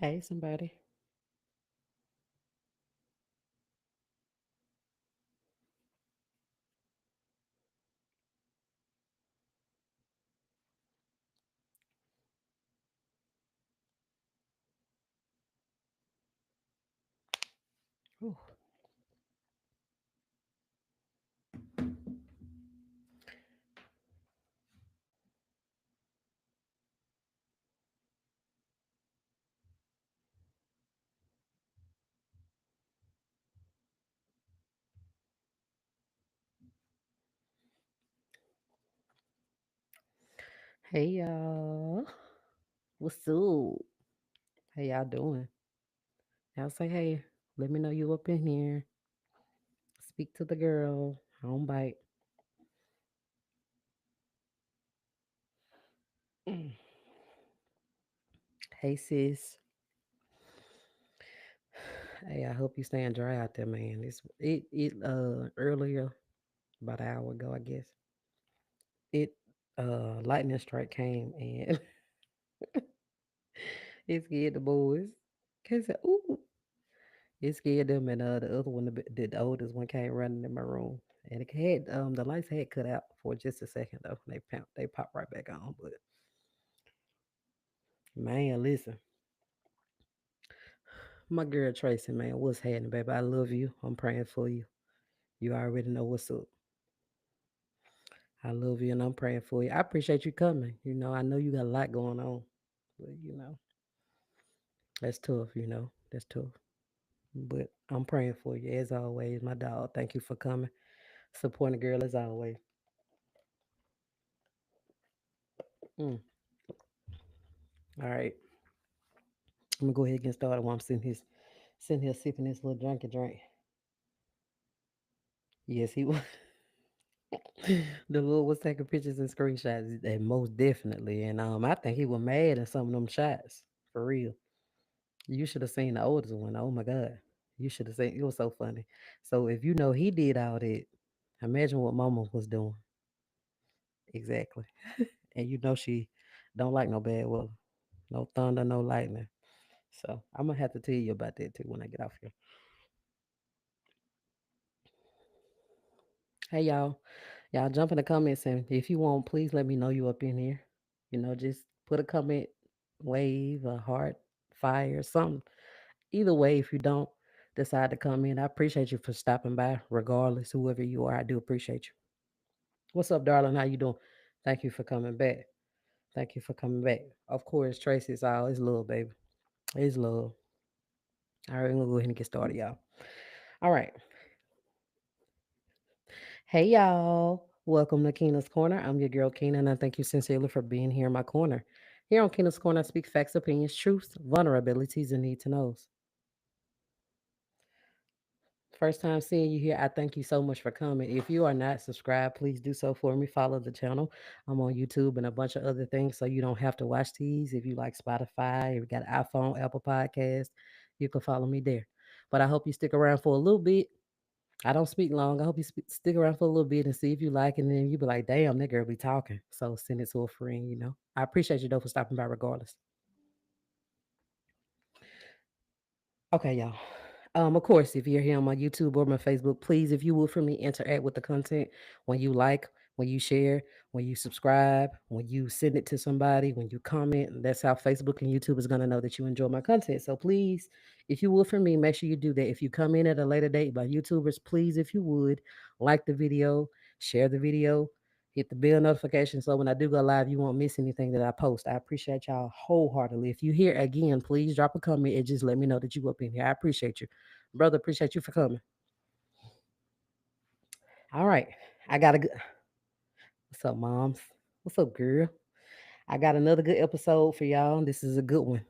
Hey, somebody. Ooh. Hey, y'all. What's up? How y'all doing? Y'all say hey. Let me know you up in here. Speak to the girl. Home bite. Mm. Hey, sis. Hey, I hope you staying dry out there, man. It earlier, about an hour ago, I guess. It lightning strike came and it scared the boys. Cause ooh, it scared them, and the other one, the oldest one, came running in my room, and it had the lights had cut out for just a second though. They popped right back on. But man, listen, my girl Tracy, man, what's happening, baby? I love you. I'm praying for you. You already know what's up. I love you, and I'm praying for you. I appreciate you coming. I know you got a lot going on, but that's tough. That's tough. But I'm praying for you as always, my dog. Thank you for coming, supporting the girl as always. Mm. All right, I'm gonna go ahead and get started while I'm sitting here sipping this little drink. Yes, he was. The Lord was taking pictures and screenshots, and most definitely. And I think he was mad at some of them shots for real. You should have seen the oldest one. Oh my God, you should have seen. It was so funny. So if you know he did all that, imagine what Mama was doing exactly. And she don't like no bad weather, no thunder, no lightning. So I'm gonna have to tell you about that too when I get off here. Hey y'all jump in the comments, and if you want, please let me know you up in here. Just put a comment, wave, a heart, fire, something. Either way, if you don't decide to come in, I appreciate you for stopping by, regardless, whoever you are. I do appreciate you. What's up, darling? How you doing? Thank you for coming back. Thank you for coming back. Of course, Tracy, it's all it's love, baby. It's love. All right, we're gonna go ahead and get started, y'all. All right. Hey, y'all. Welcome to Keena's Corner. I'm your girl, Keena, and I thank you sincerely for being here in my corner. Here on Keena's Corner, I speak facts, opinions, truths, vulnerabilities, and need to knows. First time seeing you here, I thank you so much for coming. If you are not subscribed, please do so for me. Follow the channel. I'm on YouTube and a bunch of other things, so you don't have to watch these. If you like Spotify, if you got an iPhone, Apple Podcast, you can follow me there. But I hope you stick around for a little bit. I don't speak long. I hope you stick around for a little bit and see if you like it. And then you be like, damn, that girl be talking. So send it to a friend. I appreciate you, though, for stopping by regardless. Okay, y'all. Of course, if you're here on my YouTube or my Facebook, please, if you would, for me, interact with the content when you like, when you share, when you subscribe, when you send it to somebody, when you comment. That's how Facebook and YouTube is going to know that you enjoy my content. So please, if you would, for me, make sure you do that. If you come in at a later date by YouTubers, please, if you would, like the video, share the video, hit the bell notification so when I do go live, you won't miss anything that I post. I appreciate y'all wholeheartedly. If you here again, please drop a comment and just let me know that you up in here. I appreciate you. Brother, appreciate you for coming. All right. I got a good What's up, moms? What's up, girl? I got another good episode for y'all. This is a good one.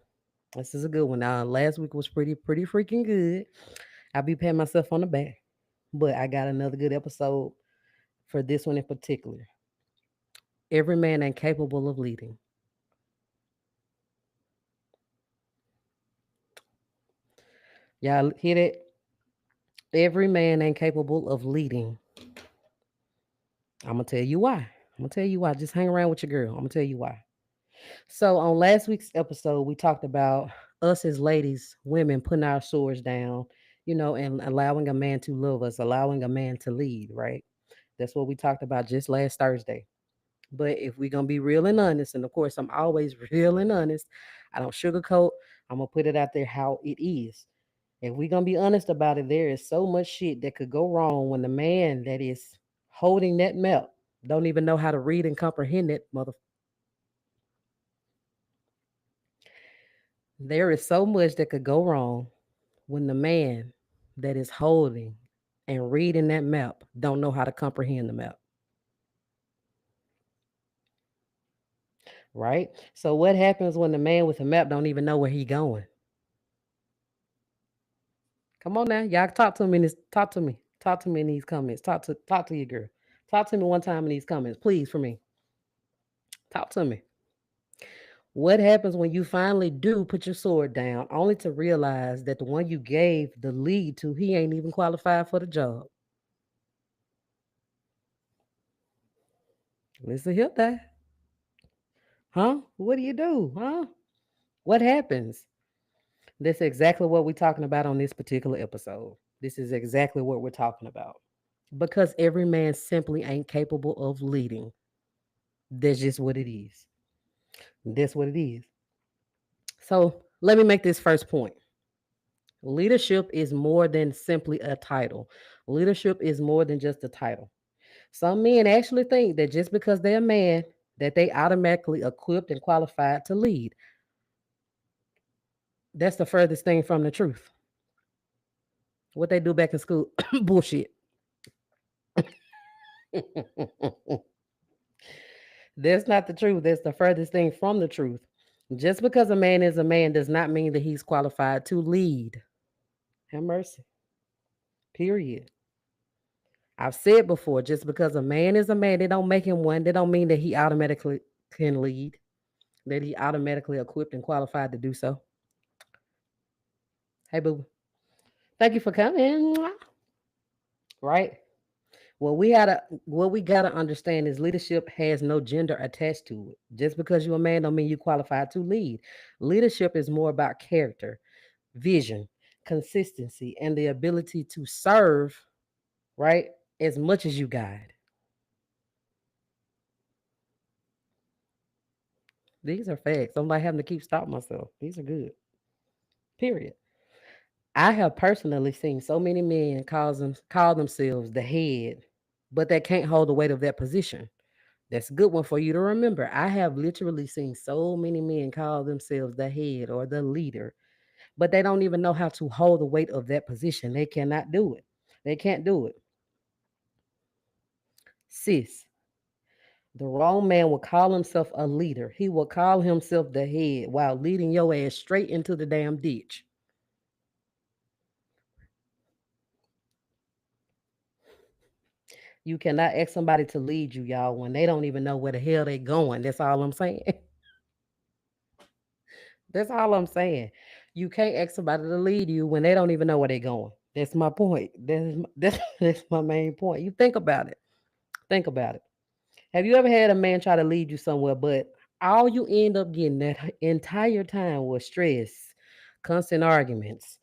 This is a good one. Last week was pretty freaking good. I'll be patting myself on the back. But I got another good episode for this one in particular. Every man ain't capable of leading. Y'all hear that? Every man ain't capable of leading. I'm gonna tell you why. I'm gonna tell you why. Just hang around with your girl. I'm gonna tell you why. So on last week's episode, we talked about us as ladies, women, putting our swords down, and allowing a man to love us, allowing a man to lead, right? That's what we talked about just last Thursday. But if we're gonna be real and honest, and of course I'm always real and honest, I don't sugarcoat. I'm gonna put it out there how it is. If we're gonna be honest about it, there is so much shit that could go wrong when the man that is holding that map don't even know how to read and comprehend it, mother. There is so much that could go wrong when the man that is holding and reading that map don't know how to comprehend the map, right? So what happens when the man with the map don't even know where he going? Come on now, y'all talk to me in this. Talk to me. Talk to me in these comments. Talk to your girl. Talk to me one time in these comments, please, for me. Talk to me. What happens when you finally do put your sword down, only to realize that the one you gave the lead to, he ain't even qualified for the job? Listen here, that. Huh? What do you do? Huh? What happens? That's exactly what we're talking about on this particular episode. This is exactly what we're talking about. Because every man simply ain't capable of leading. That's just what it is. That's what it is. So let me make this first point. Leadership is more than simply a title. Leadership is more than just a title. Some men actually think that just because they're a man, that they automatically equipped and qualified to lead. That's the furthest thing from the truth. What they do back in school, bullshit. That's not the truth. That's the furthest thing from the truth. Just because a man is a man does not mean that he's qualified to lead. Have mercy. Period. I've said before, just because a man is a man, they don't make him one. They don't mean that he automatically can lead, that he automatically equipped and qualified to do so. Hey, boo. Thank you for coming. Right? What we gotta understand is leadership has no gender attached to it. Just because you're a man don't mean you qualified to lead. Leadership is more about character, vision, consistency, and the ability to serve, right? As much as you guide. These are facts. I'm like having to keep stopping myself. These are good. Period. I have personally seen so many men call themselves the head, but they can't hold the weight of that position. That's a good one for you to remember. I have literally seen so many men call themselves the head or the leader, but they don't even know how to hold the weight of that position. They cannot do it. They can't do it. Sis, the wrong man will call himself a leader. He will call himself the head while leading your ass straight into the damn ditch. You cannot ask somebody to lead you, y'all, when they don't even know where the hell they going. That's all I'm saying. That's all I'm saying. You can't ask somebody to lead you when they don't even know where they're going. That's my point. That's my main point. You think about it. Think about it. Have you ever had a man try to lead you somewhere, but all you end up getting that entire time was stress, constant arguments,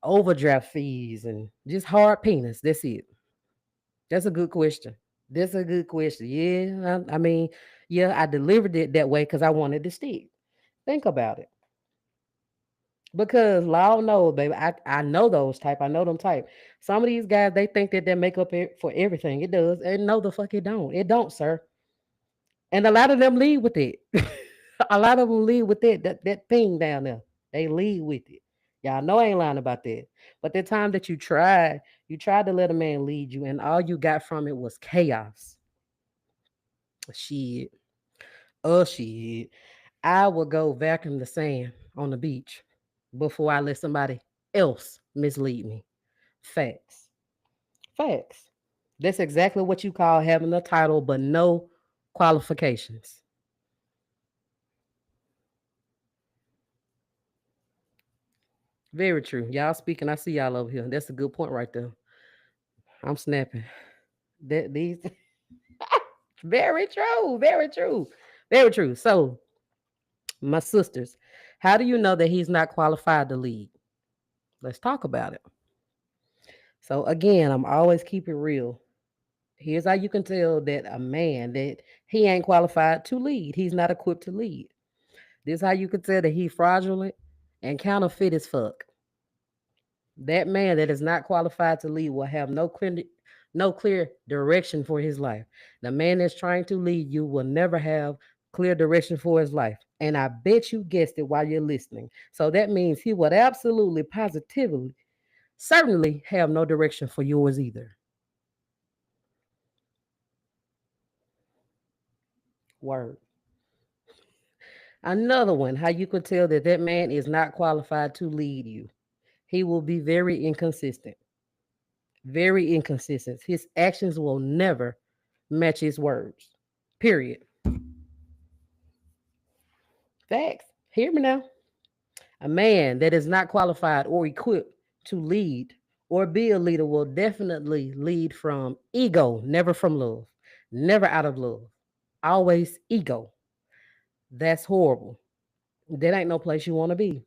overdraft fees, and just hard penis? That's it. That's a good question. That's a good question. Yeah, I mean, yeah, I delivered it that way because I wanted to stick. Think about it. Because Law knows, baby. I know those type. I know them type. Some of these guys, they think that they make up for everything. It does. And no, the fuck it don't. It don't, sir. And a lot of them lead with it. A lot of them lead with it. That thing down there. They lead with it. Y'all know I ain't lying about that. But the time that you tried to let a man lead you, and all you got from it was chaos. Shit. Oh shit. I will go vacuum the sand on the beach before I let somebody else mislead me. Facts. Facts. That's exactly what you call having a title but no qualifications. Very true. Y'all speaking, I see y'all over here. That's a good point right there. I'm snapping. That these very true, very true, very true. So, my sisters, How do you know that he's not qualified to lead? Let's talk about it. So again, I'm always keep it real. Here's how you can tell that a man that he ain't qualified to lead. He's not equipped to lead. This is how you can tell that he's fraudulent and counterfeit as fuck. That man that is not qualified to lead will have no clear direction for his life. The man that's trying to lead you will never have clear direction for his life. And I bet you guessed it while you're listening. So that means he would absolutely positively certainly have no direction for yours either. Word. Another one, how you could tell that that man is not qualified to lead you. He will be very inconsistent. Very inconsistent. His actions will never match his words. Period. Facts. Hear me now. A man that is not qualified or equipped to lead or be a leader will definitely lead from ego, never from love. Never out of love. Always ego. That's horrible. That ain't no place you want to be.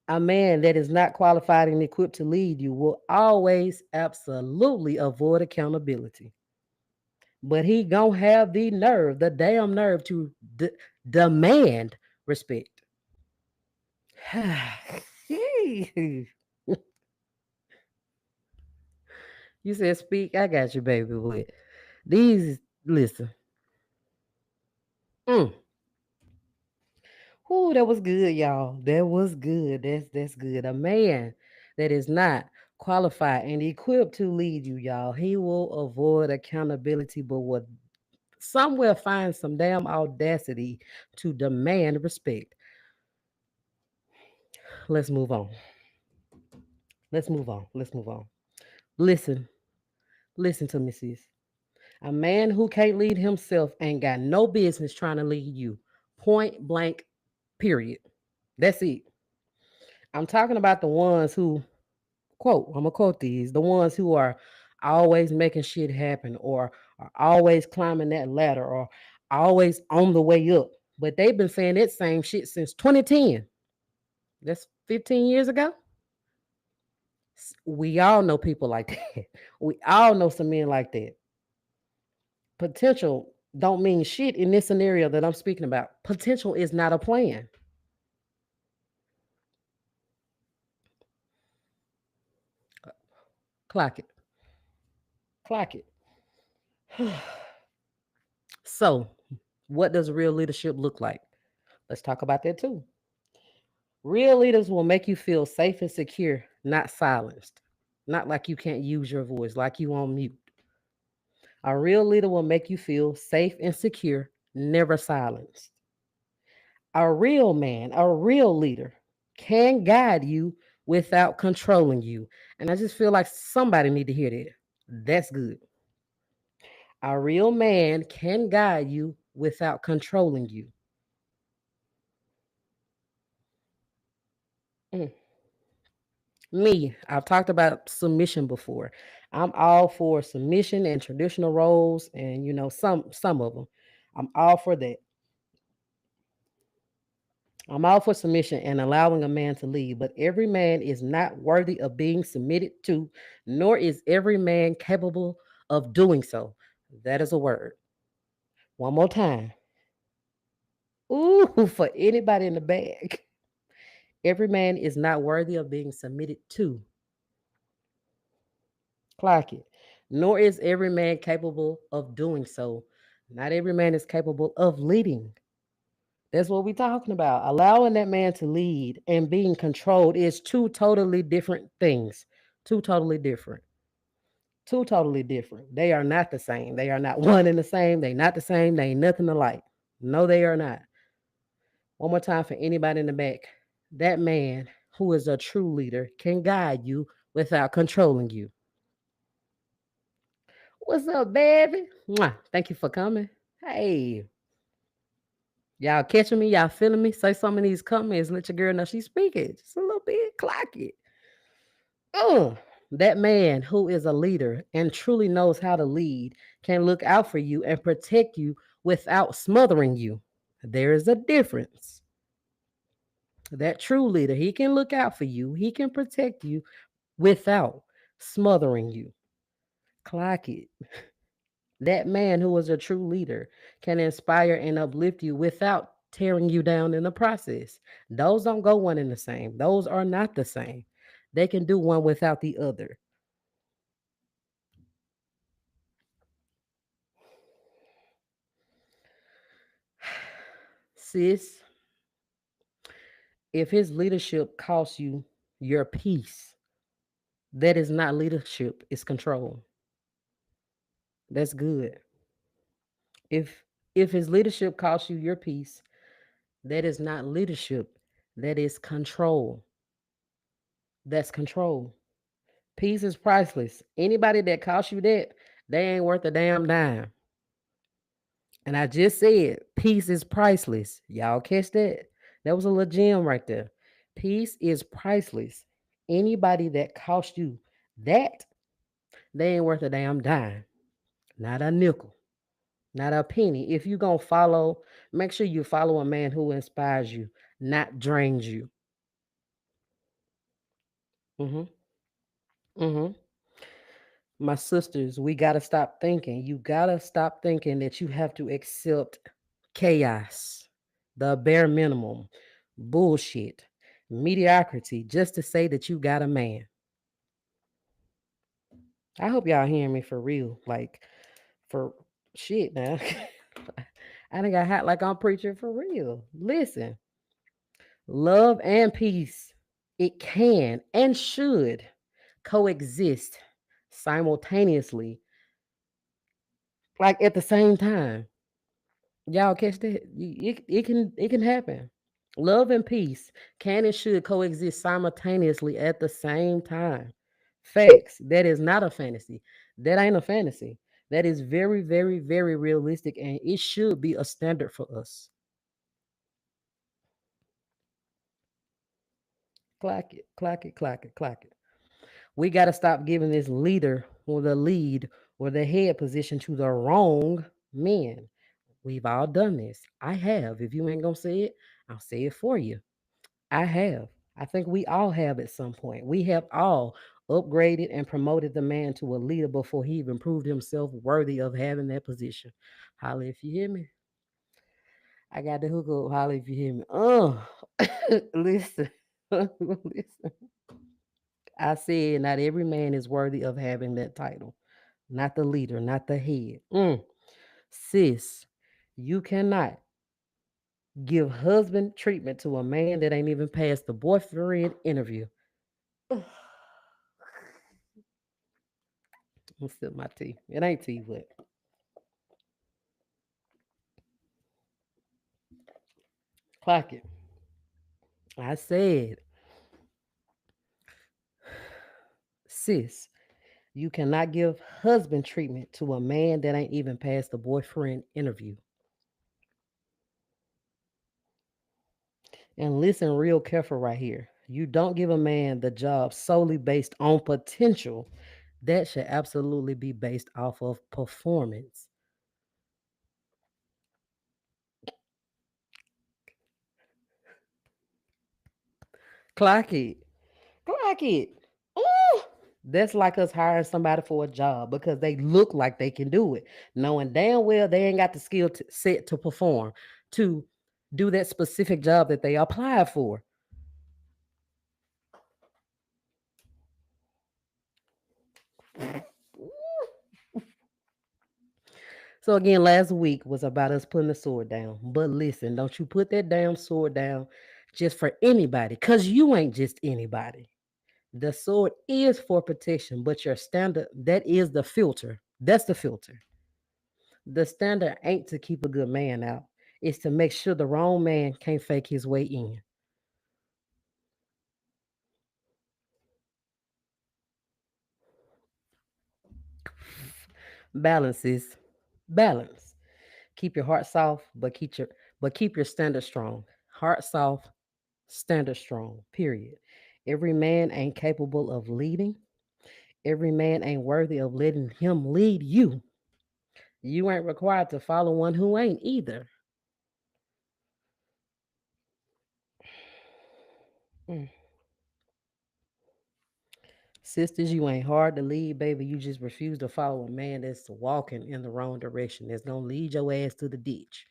A man that is not qualified and equipped to lead you will always absolutely avoid accountability. But he gonna have the nerve, the damn nerve to demand respect. You said speak, I got you, baby. But these, listen, mm, whoo, that was good, y'all. That was good. That's good. A man that is not qualified and equipped to lead you, y'all, he will avoid accountability, but will somewhere find some damn audacity to demand respect. Let's move on. Let's move on. Let's move on. Listen, listen to me, sis. A man who can't lead himself ain't got no business trying to lead you. Point blank, period. That's it. I'm talking about the ones who, quote, I'm going to quote these, the ones who are always making shit happen or are always climbing that ladder or always on the way up. But they've been saying that same shit since 2010. That's 15 years ago. We all know people like that. We all know some men like that. Potential don't mean shit in this scenario that I'm speaking about. Potential is not a plan. Clock it. Clock it. So, what does real leadership look like? Let's talk about that too. Real leaders will make you feel safe and secure, not silenced. Not like you can't use your voice, like you on mute. A real leader will make you feel safe and secure, never silenced. A real man, a real leader can guide you without controlling you. And I just feel like somebody need to hear that. That's good. A real man can guide you without controlling you. Mm. Me, I've talked about submission before. I'm all for submission and traditional roles and some of them. I'm all for that. I'm all for submission and allowing a man to lead, but every man is not worthy of being submitted to, nor is every man capable of doing so. That is a word. One more time. Ooh, for anybody in the bag. Every man is not worthy of being submitted to. Clock it. Nor is every man capable of doing so. Not every man is capable of leading. That's what we're talking about. Allowing that man to lead and being controlled is two totally different things. Two totally different. Two totally different. They are not the same. They are not one and the same. They not the same. They ain't nothing alike. No, they are not. One more time for anybody in the back. That man who is a true leader can guide you without controlling you. What's up, baby? Mwah. Thank you for coming. Hey, y'all catching me? Y'all feeling me? Say some of these comments. Let your girl know she's speaking. Just a little bit. Clock it. Ugh. That man who is a leader and truly knows how to lead can look out for you and protect you without smothering you. There is a difference. That true leader, he can look out for you, he can protect you without smothering you. Clock it. That man who is a true leader can inspire and uplift you without tearing you down in the process. Those don't go one and the same. Those are not the same. They can do one without the other. Sis, if his leadership costs you your peace, that is not leadership, it's control. That's good. If his leadership costs you your peace, that is not leadership, that is control. That's control. Peace is priceless. Anybody that costs you that, they ain't worth a damn dime. And I just said, peace is priceless. Y'all catch that? That was a little gem right there. Peace is priceless. Anybody that costs you that, they ain't worth a damn dime. Not a nickel. Not a penny. If you gonna follow, make sure you follow a man who inspires you, not drains you. Hmm. Hmm. My sisters, we gotta stop thinking. You gotta stop thinking that you have to accept chaos, the bare minimum, bullshit, mediocrity, just to say that you got a man. I hope y'all hearing me for real. Like, for shit now. I think I hot like I'm preaching for real. Listen, love and peace, it can and should coexist simultaneously, like at the same time. Y'all catch that? It can happen. Love and peace can and should coexist simultaneously at the same time. Facts. That is not a fantasy. That ain't a fantasy. That is very, very, very realistic, and it should be a standard for us. Clock it, clock it, clock it, clock it. We got to stop giving this leader or the lead or the head position to the wrong men. We've all done this. I have. If you ain't gonna say it, I'll say it for you. I have. I think we all have at some point. We have all upgraded and promoted the man to a leader before he even proved himself worthy of having that position. Holla if you hear me. I got the hook up. Holla if you hear me. Listen. Listen. I said not every man is worthy of having that title. Not the leader, not the head. Sis, you cannot give husband treatment to a man that ain't even passed the boyfriend interview. I'm gonna sip my tea. It ain't tea, but clock it. I said, sis, you cannot give husband treatment to a man that ain't even passed the boyfriend interview. And listen real careful right here. You don't give a man the job solely based on potential. That should absolutely be based off of performance. Clock it. Clock it. Ooh. That's like us hiring somebody for a job because they look like they can do it, knowing damn well they ain't got the set to perform, to do that specific job that they applied for. So again, last week was about us putting the sword down. But listen, don't you put that damn sword down just for anybody, because you ain't just anybody. The sword is for protection, but your standard, that is the filter. That's the filter. The standard ain't to keep a good man out. It's to make sure the wrong man can't fake his way in. Balance is balance. Keep your heart soft, but keep your standard strong. Heart soft, standard strong. Period. Every man ain't capable of leading. Every man ain't worthy of letting him lead you. You ain't required to follow one who ain't either. Mm. Sisters, you ain't hard to lead, baby. You just refuse to follow a man that's walking in the wrong direction. That's gonna lead your ass to the ditch.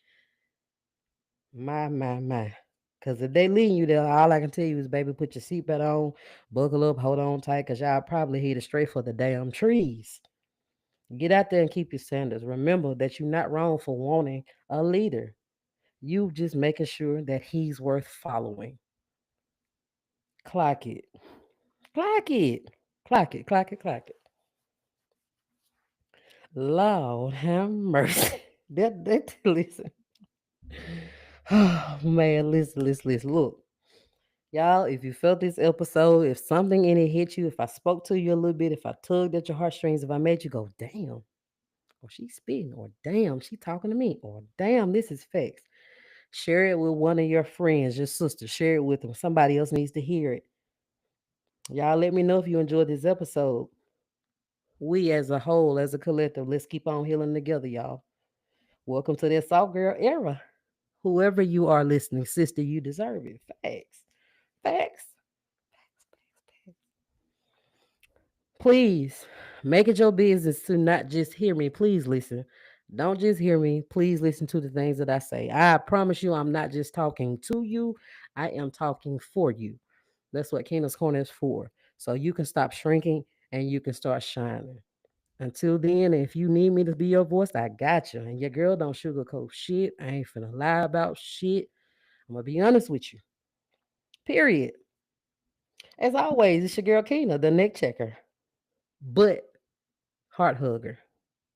My. Cause if they leading you there, all I can tell you is, baby, put your seatbelt on, buckle up, hold on tight, cause y'all probably headed straight for the damn trees. Get out there and keep your standards. Remember that you're not wrong for wanting a leader. You just making sure that he's worth following. Clock it. Clock it. Clock it. Clock it. Clock it. Lord have mercy. That listen. Oh man, listen. Look, y'all, if you felt this episode, if something in it hit you, if I spoke to you a little bit, if I tugged at your heartstrings, if I made you go, damn, or she's spitting, or damn, she talking to me, or damn, this is facts. Share it with one of your friends, your sister. Share it with them. Somebody else needs to hear it. Y'all let me know if you enjoyed this episode. We as a whole, as a collective, let's keep on healing together, y'all. Welcome to that soft girl era. Whoever you are listening, sister, you deserve it. Facts. Facts. Please make it your business to not just hear me. Please listen. Don't just hear me. Please listen to the things that I say. I promise you, I'm not just talking to you, I am talking for you. That's what Keena's Corner is for. So you can stop shrinking and you can start shining. Until then, if you need me to be your voice, I got you. And your girl don't sugarcoat shit. I ain't finna lie about shit. I'm gonna be honest with you. Period. As always, it's your girl Keena, the neck checker, but heart hugger.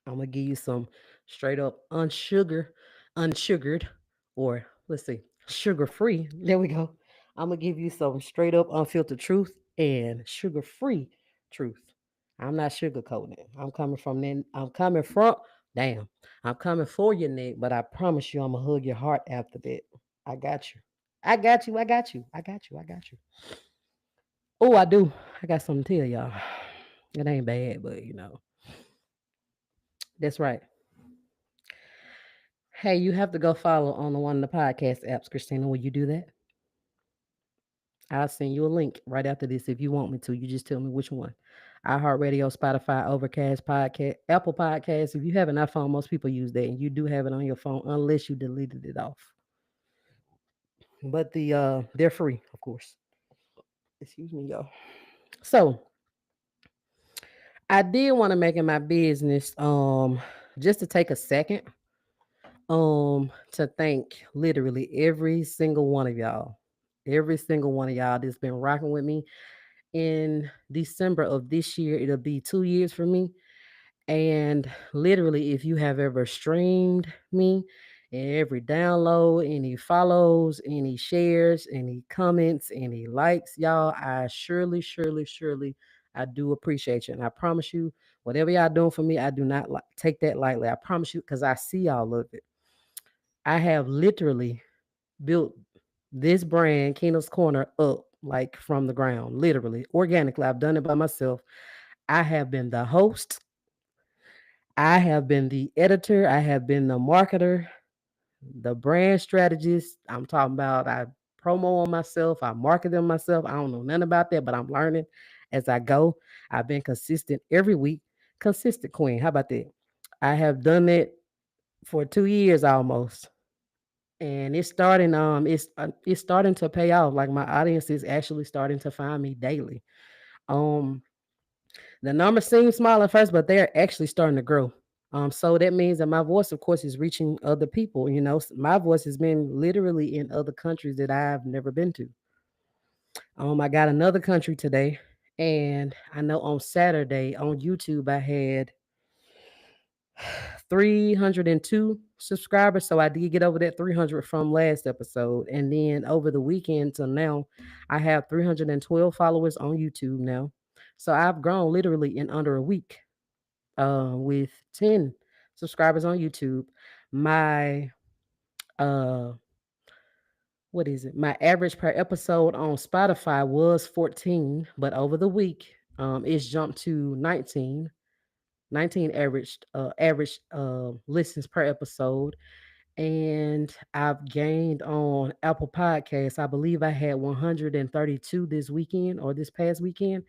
I'm gonna give you some straight up unsugared, or let's see, sugar free. There we go. I'm gonna give you some straight up unfiltered truth and sugar free truth. I'm not sugarcoating it. I'm coming from then. I'm coming from. Damn. I'm coming for your neck, but I promise you, I'm gonna hug your heart after that. I got you. I got you. I got you. I got you. I got you. Oh, I do. I got something to tell y'all. It ain't bad, but that's right. Hey, you have to go follow on the one of the podcast apps, Christina. Will you do that? I'll send you a link right after this if you want me to. You just tell me which one. iHeartRadio, Spotify, Overcast, Podcast, Apple Podcasts. If you have an iPhone, most people use that, and you do have it on your phone unless you deleted it off. But they're free, of course. Excuse me, y'all. So I did want to make it my business, just to take a second, to thank literally every single one of y'all. Every single one of y'all that's been rocking with me. In December of this year, it'll be 2 years for me. And literally, if you have ever streamed me, every download, any follows, any shares, any comments, any likes, y'all, I surely, I do appreciate you. And I promise you, whatever y'all doing for me, I do not take that lightly. I promise you, because I see all of it. I have literally built this brand, Keena's Corner, up like from the ground, literally, organically. I've done it by myself. I have been the host, I have been the editor, I have been the marketer, the brand strategist. I'm talking about I promo on myself, I market them myself. I don't know nothing about that, but I'm learning as I go. I've been consistent every week. Consistent queen. How about that? I have done it for 2 years almost. And it's starting to pay off. Like my audience is actually starting to find me daily. Um the numbers seem small at first, but they're actually starting to grow. So that means that my voice, of course, is reaching other people. My voice has been literally in other countries that I've never been to. I got another country today, and I know on Saturday on YouTube I had 302 subscribers. So I did get over that 300 from last episode. And then over the weekend till now, I have 312 followers on YouTube now. So I've grown literally in under a week, with 10 subscribers on YouTube. My uh what is it? My average per episode on Spotify was 14, but over the week, it's jumped to 19 average listens per episode. And I've gained on Apple Podcasts. I believe I had 132 this weekend or this past weekend,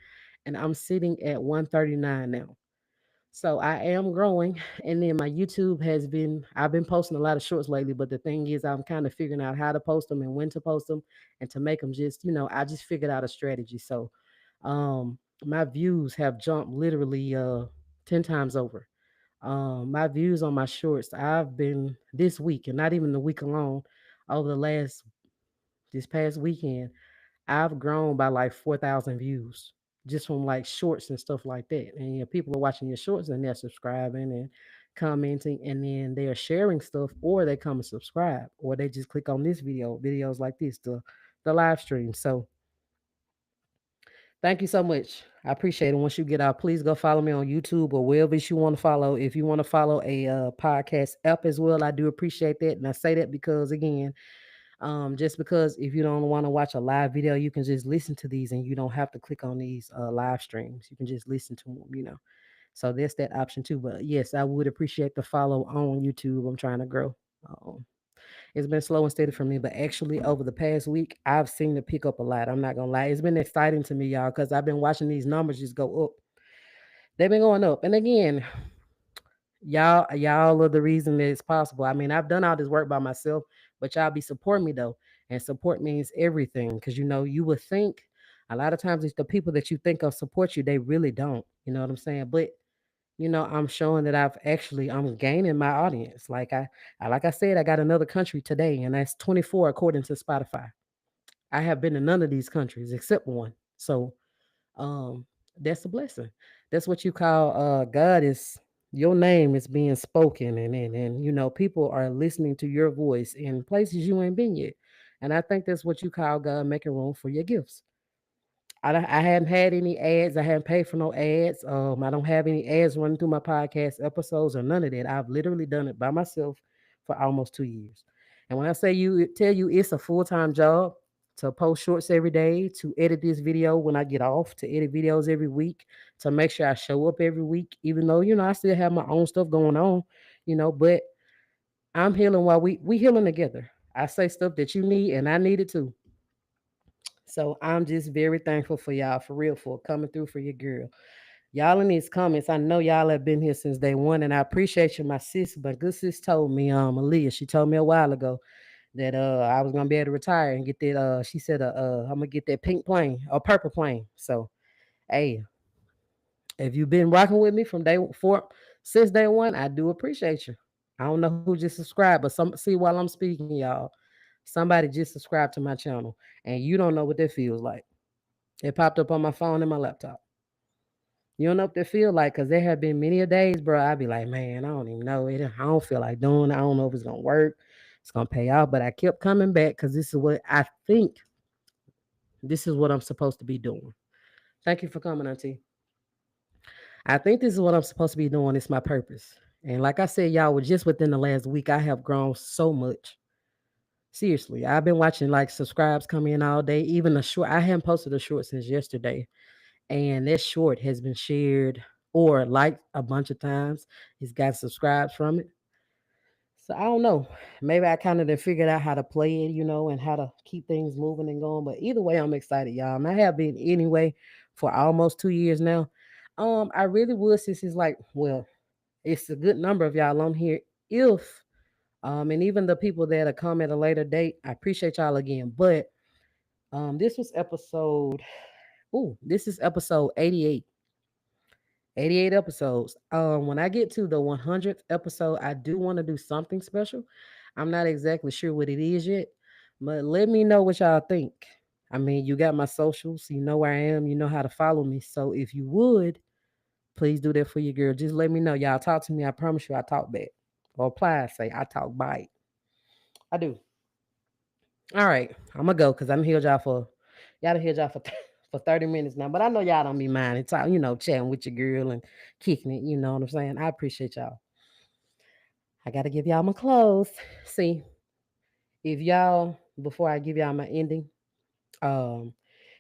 and I'm sitting at 139 now. So I am growing. And then my YouTube has been, I've been posting a lot of shorts lately, but the thing is, I'm kind of figuring out how to post them and when to post them and to make them just, I just figured out a strategy. So my views have jumped literally 10 times over. My views on my shorts, I've been this week and not even the week alone, over this past weekend, I've grown by like 4,000 views just from like shorts and stuff like that. And people are watching your shorts and they're subscribing and commenting, and then they are sharing stuff, or they come and subscribe, or they just click on this videos like this, the live stream. So thank you so much. I appreciate it. Once you get out, please go follow me on YouTube or wherever you want to follow. If you want to follow a podcast app as well, I do appreciate that. And I say that because, again, just because if you don't want to watch a live video, you can just listen to these and you don't have to click on these live streams. You can just listen to them. So there's that option too. But yes, I would appreciate the follow on YouTube. I'm trying to grow. Um, it's been slow and steady for me, but actually over the past week, I've seen it pick up a lot. I'm not gonna lie. It's been exciting to me, y'all, because I've been watching these numbers just go up. They've been going up. And again, y'all are the reason that it's possible. I mean, I've done all this work by myself, but y'all be supporting me though. And support means everything. Cause you would think a lot of times it's the people that you think of support you, they really don't. You know what I'm saying? But I'm showing that I'm gaining my audience. Like I said, I got another country today, and that's 24 according to Spotify. I have been in none of these countries except one. So um that's a blessing. That's what you call God is your name is being spoken, and people are listening to your voice in places you ain't been yet. And I think that's what you call God making room for your gifts. I hadn't had any ads. I haven't paid for no ads. I don't have any ads running through my podcast episodes or none of that. I've literally done it by myself for almost 2 years. And when I tell you it's a full time job to post shorts every day, to edit this video when I get off, to edit videos every week, to make sure I show up every week, even though I still have my own stuff going on, But I'm healing while we healing together. I say stuff that you need, and I need it too. So I'm just very thankful for y'all, for real, for coming through for your girl. Y'all in these comments, I know y'all have been here since day one, and I appreciate you. My sis, my good sis told me, Aaliyah, she told me a while ago that I was gonna be able to retire and get that. She said, I'm gonna get that pink plane or purple plane. So, hey, if you've been rocking with me from since day one, I do appreciate you. I don't know who just subscribed, but see while I'm speaking, y'all, somebody just subscribed to my channel, and you don't know what that feels like. It popped up on my phone and my laptop. You don't know what that feel like, because there have been many a days, bro. I'd be like, man, I don't even know it. I don't feel like doing it. I don't know if it's gonna work. It's gonna pay off. But I kept coming back because this is what I think. This is what I'm supposed to be doing. Thank you for coming, Auntie. I think this is what I'm supposed to be doing. It's my purpose. And like I said, y'all, just within the last week, I have grown so much. Seriously, I've been watching like subscribes come in all day. Even the short, I haven't posted a short since yesterday, and that short has been shared or liked a bunch of times. It's got subscribes from it. So I don't know. Maybe I kind of then figured out how to play it, and how to keep things moving and going. But either way, I'm excited, y'all. And I have been anyway for almost 2 years now. I really would, since it's like, well, it's a good number of y'all on here. If and even the people that'll come at a later date, I appreciate y'all again. But this was episode. This is episode 88. 88 episodes. When I get to the 100th episode, I do want to do something special. I'm not exactly sure what it is yet, but let me know what y'all think. I mean, you got my socials, you know where I am, you know how to follow me. So if you would, please do that for your girl. Just let me know. Y'all talk to me. I promise you I talk back. Or apply, I say I talk bite. I do. All right. I'm gonna go because I'm healed y'all done healed y'all for for 30 minutes now. But I know y'all don't be minding talk, chatting with your girl and kicking it, you know what I'm saying? I appreciate y'all. I gotta give y'all my clothes. See, if y'all before I give y'all my ending, um,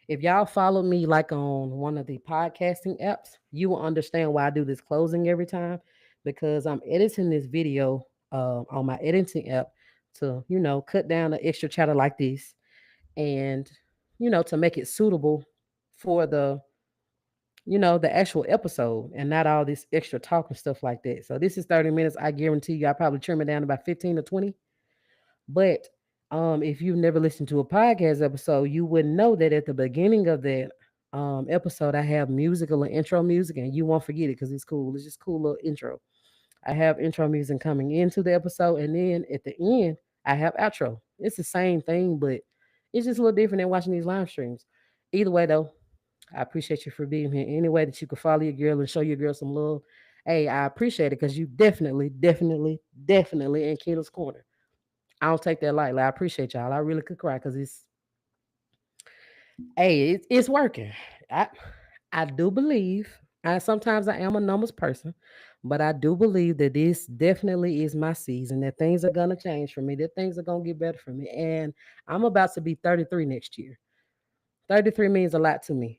if y'all follow me like on one of the podcasting apps, you will understand why I do this closing every time, because I'm editing this video on my editing app. to, cut down the extra chatter like this and, to make it suitable for the actual episode and not all this extra talk and stuff like that. So this is 30 minutes. I guarantee you I probably trim it down about 15 to 20. But if you've never listened to a podcast episode, you would know that at the beginning of that episode, I have musical and intro music, and you won't forget it because it's cool. It's just cool little intro. I have intro music coming into the episode, and then at the end, I have outro. It's the same thing, but it's just a little different than watching these live streams. Either way, though, I appreciate you for being here. Any way that you can follow your girl and show your girl some love, hey, I appreciate it because you definitely, definitely, definitely in Keena's corner. I don't take that lightly. I appreciate y'all. I really could cry because it's working. I I do believe. I sometimes I am a numbers person, but I do believe that this definitely is my season. That things are gonna change for me. That things are gonna get better for me. And I'm about to be 33 next year. 33 means a lot to me.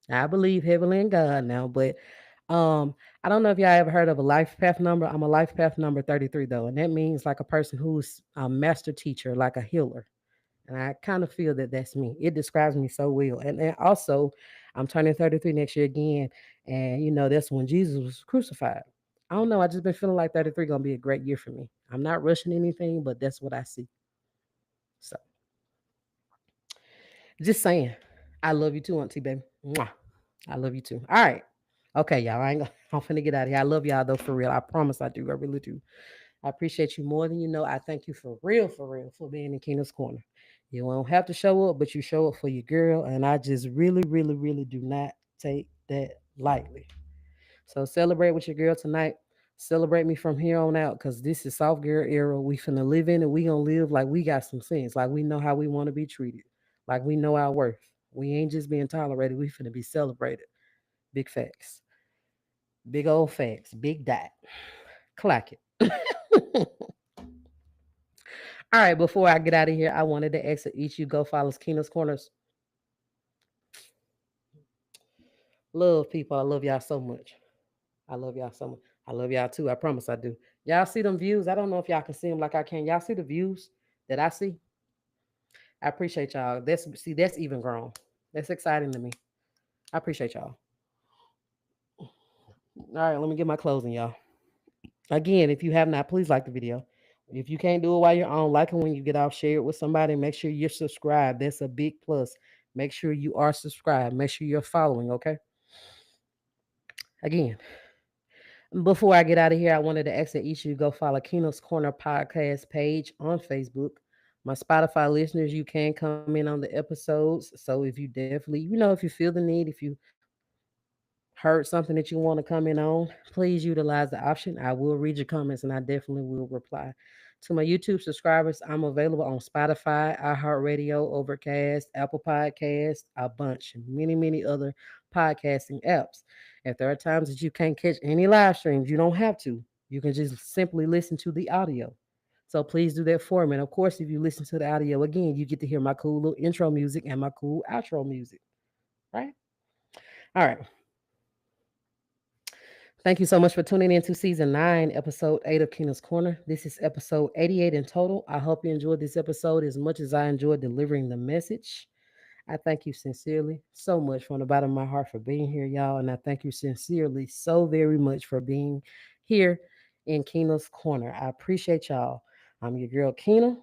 I believe heavily in God now, but um, I don't know if y'all ever heard of a life path number. I'm a life path number 33 though, and that means like a person who's a master teacher, like a healer. And I kind of feel that that's me. It describes me so well. And also, I'm turning 33 next year again, and that's when Jesus was crucified. I don't know. I just been feeling like 33 gonna be a great year for me. I'm not rushing anything, but that's what I see. So, just saying, I love you too, Auntie baby. Mwah. I love you too. All right. Okay, y'all. I ain't gonna, I'm finna get out of here. I love y'all though, for real. I promise I do. I really do. I appreciate you more than you know. I thank you for real, for being in Keena's Corner. You don't have to show up, but you show up for your girl. And I just really, really, really do not take that lightly. So celebrate with your girl tonight. Celebrate me from here on out because this is soft girl era. We finna live in it. We gonna live like we got some sense. Like we know how we want to be treated. Like we know our worth. We ain't just being tolerated. We finna be celebrated. Big facts. Big old facts. Big dot. Clock it. All right, before I get out of here, I wanted to ask that each you go follow Keena's Corners. Love people. I love y'all so much. I love y'all so much. I love y'all too. I promise I do. Y'all see them views? I don't know if y'all can see them like I can. Y'all see the views that I see? I appreciate y'all. That's even grown. That's exciting to me. I appreciate y'all. All right, let me get my closing, y'all. Again, if you have not, please like the video. If you can't do it while you're on, like it when you get off, share it with somebody. Make sure you're subscribed. That's a big plus. Make sure you are subscribed. Make sure you're following, okay? Again, before I get out of here, I wanted to ask that each of you go follow Keno's Corner podcast page on Facebook. My Spotify listeners, you can come in on the episodes. So if you definitely, if you feel the need, if you heard something that you want to comment on, please utilize the option. I will read your comments and I definitely will reply. To my YouTube subscribers, I'm available on Spotify, iHeartRadio, Overcast, Apple Podcasts, a bunch, many, many other podcasting apps. If there are times that you can't catch any live streams, you don't have to. You can just simply listen to the audio. So please do that for me. And of course, if you listen to the audio again, you get to hear my cool little intro music and my cool outro music. Right? All right. Thank you so much for tuning in to season 9, episode 8 of Keena's Corner. This is episode 88 in total. I hope you enjoyed this episode as much as I enjoyed delivering the message. I thank you sincerely so much from the bottom of my heart for being here, y'all. And I thank you sincerely so very much for being here in Keena's Corner. I appreciate y'all. I'm your girl, Keena,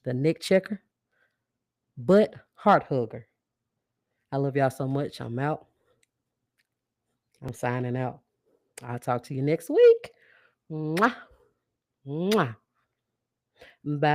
the neck checker, but heart hugger. I love y'all so much. I'm out. I'm signing out. I'll talk to you next week. Mwah. Mwah. Bye.